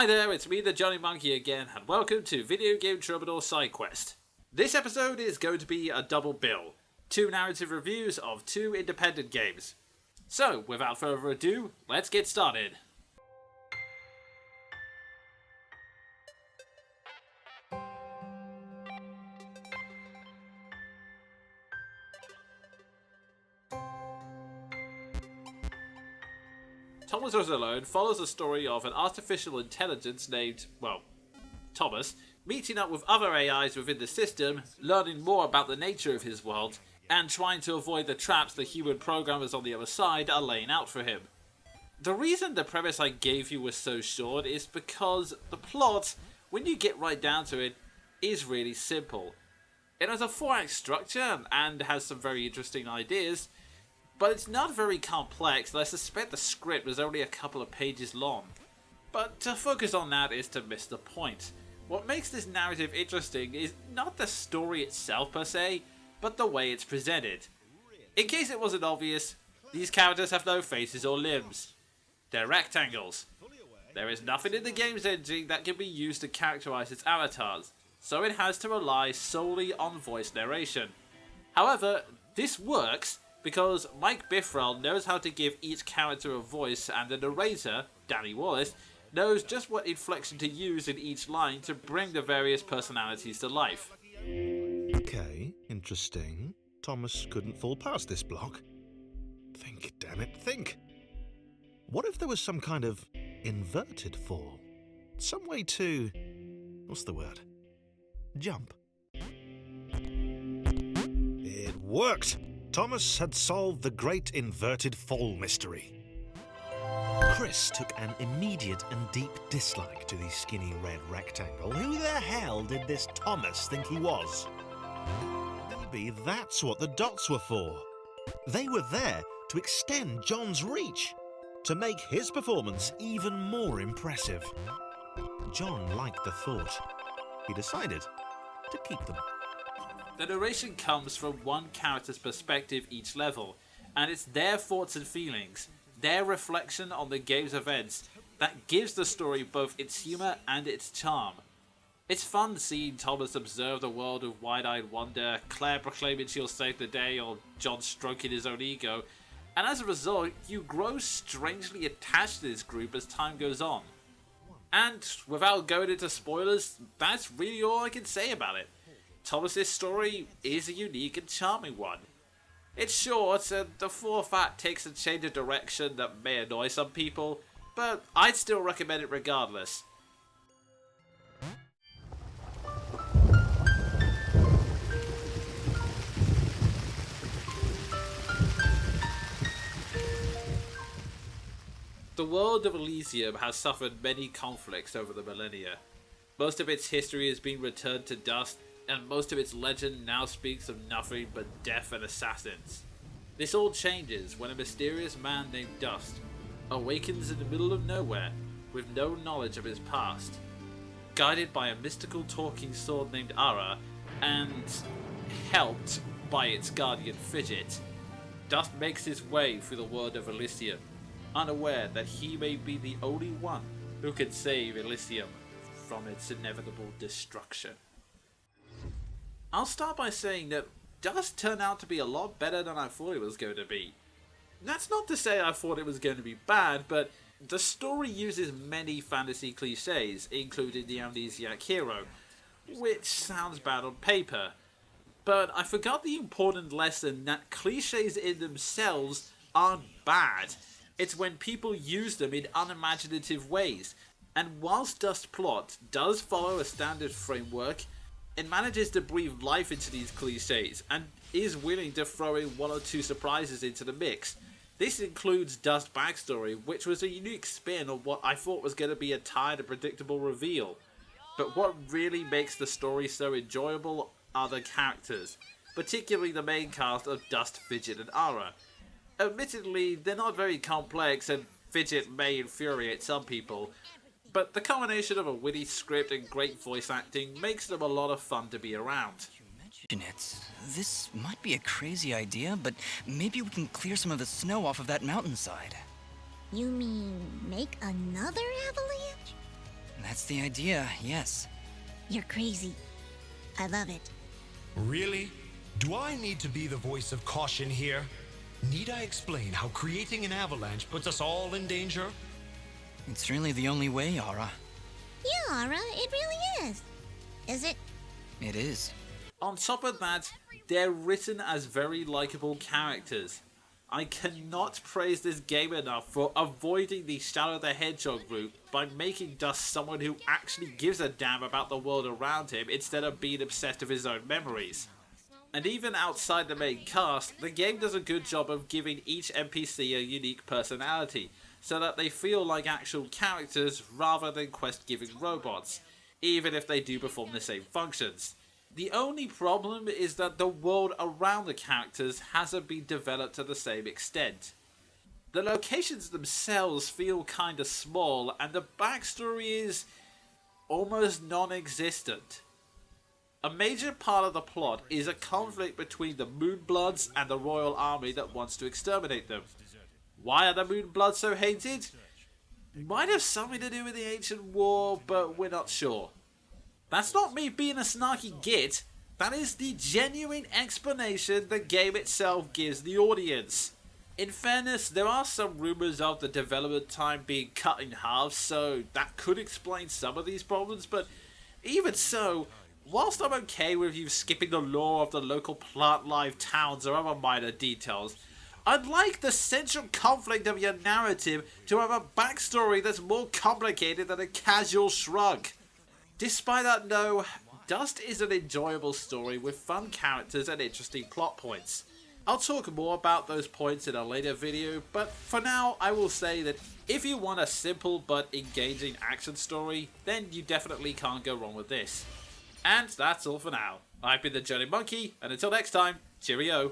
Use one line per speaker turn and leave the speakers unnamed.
Hi there, it's me the Johnny Monkey again, and welcome to Video Game Troubadour Side Quest. This episode is going to be a double bill. 2 narrative reviews of 2 independent games. So, without further ado, let's get started. Thomas Goes Alone follows the story of an artificial intelligence named, Thomas, meeting up with other AIs within the system, learning more about the nature of his world, and trying to avoid the traps the human programmers on the other side are laying out for him. The reason the premise I gave you was so short is because the plot, when you get right down to it, is really simple. It has a 4-act structure and has some very interesting ideas, but it's not very complex, and I suspect the script was only a couple of pages long. But to focus on that is to miss the point. What makes this narrative interesting is not the story itself per se, but the way it's presented. In case it wasn't obvious, these characters have no faces or limbs. They're rectangles. There is nothing in the game's engine that can be used to characterize its avatars, so it has to rely solely on voice narration. However, this works because Mike Bifrel knows how to give each character a voice, and the narrator, Danny Wallace, knows just what inflection to use in each line to bring the various personalities to life.
Okay, interesting. Thomas couldn't fall past this block. Think, damn it, think. What if there was some kind of inverted fall? Some way to... what's the word? Jump. It worked! Thomas had solved the great inverted fall mystery. Chris took an immediate and deep dislike to the skinny red rectangle. Who the hell did this Thomas think he was? Maybe that's what the dots were for. They were there to extend John's reach, to make his performance even more impressive. John liked the thought. He decided to keep them.
The narration comes from one character's perspective each level, and it's their thoughts and feelings, their reflection on the game's events, that gives the story both its humour and its charm. It's fun seeing Thomas observe the world with wide-eyed wonder, Claire proclaiming she'll save the day, or John stroking his own ego, and as a result, you grow strangely attached to this group as time goes on. And without going into spoilers, that's really all I can say about it. Thomas's story is a unique and charming one. It's short, and the 4th act takes a change of direction that may annoy some people, but I'd still recommend it regardless. The world of Elysium has suffered many conflicts over the millennia. Most of its history has been returned to dust, and most of its legend now speaks of nothing but death and assassins. This all changes when a mysterious man named Dust awakens in the middle of nowhere with no knowledge of his past. Guided by a mystical talking sword named Ara, and helped by its guardian Fidget, Dust makes his way through the world of Elysium, unaware that he may be the only one who can save Elysium from its inevitable destruction. I'll start by saying that Dust turned out to be a lot better than I thought it was going to be. That's not to say I thought it was going to be bad, but the story uses many fantasy cliches, including the amnesiac hero, which sounds bad on paper. But I forgot the important lesson that cliches in themselves aren't bad. It's when people use them in unimaginative ways. And whilst Dust's plot does follow a standard framework, it manages to breathe life into these cliches, and is willing to throw in 1 or 2 surprises into the mix. This includes Dust's backstory, which was a unique spin on what I thought was going to be a tired and predictable reveal. But what really makes the story so enjoyable are the characters, particularly the main cast of Dust, Fidget and Ara. Admittedly, they're not very complex, and Fidget may infuriate some people, but the combination of a witty script and great voice acting makes them a lot of fun to be around.
This might be a crazy idea, but maybe we can clear some of the snow off of that mountainside.
You mean make another avalanche?
That's the idea, yes.
You're crazy. I love it.
Really? Do I need to be the voice of caution here? Need I explain how creating an avalanche puts us all in danger?
It's really the only way, Aura.
Yeah, Aura, it really is. Is it?
It is.
On top of that, they're written as very likable characters. I cannot praise this game enough for avoiding the Shadow the Hedgehog route by making Dust someone who actually gives a damn about the world around him instead of being obsessed with his own memories. And even outside the main cast, the game does a good job of giving each NPC a unique personality, so that they feel like actual characters rather than quest-giving robots, even if they do perform the same functions. The only problem is that the world around the characters hasn't been developed to the same extent. The locations themselves feel kinda small, and the backstory is almost non-existent. A major part of the plot is a conflict between the Moonbloods and the Royal Army that wants to exterminate them. Why are the Moonbloods so hated? Might have something to do with the Ancient War, but we're not sure. That's not me being a snarky git, that is the genuine explanation the game itself gives the audience. In fairness, there are some rumours of the development time being cut in half, so that could explain some of these problems, but even so, whilst I'm okay with you skipping the lore of the local plant life towns or other minor details, I'd like the central conflict of your narrative to have a backstory that's more complicated than a casual shrug. Despite that, no, Dust is an enjoyable story with fun characters and interesting plot points. I'll talk more about those points in a later video, but for now I will say that if you want a simple but engaging action story, then you definitely can't go wrong with this. And that's all for now. I've been the Journey Monkey, and until next time, cheerio.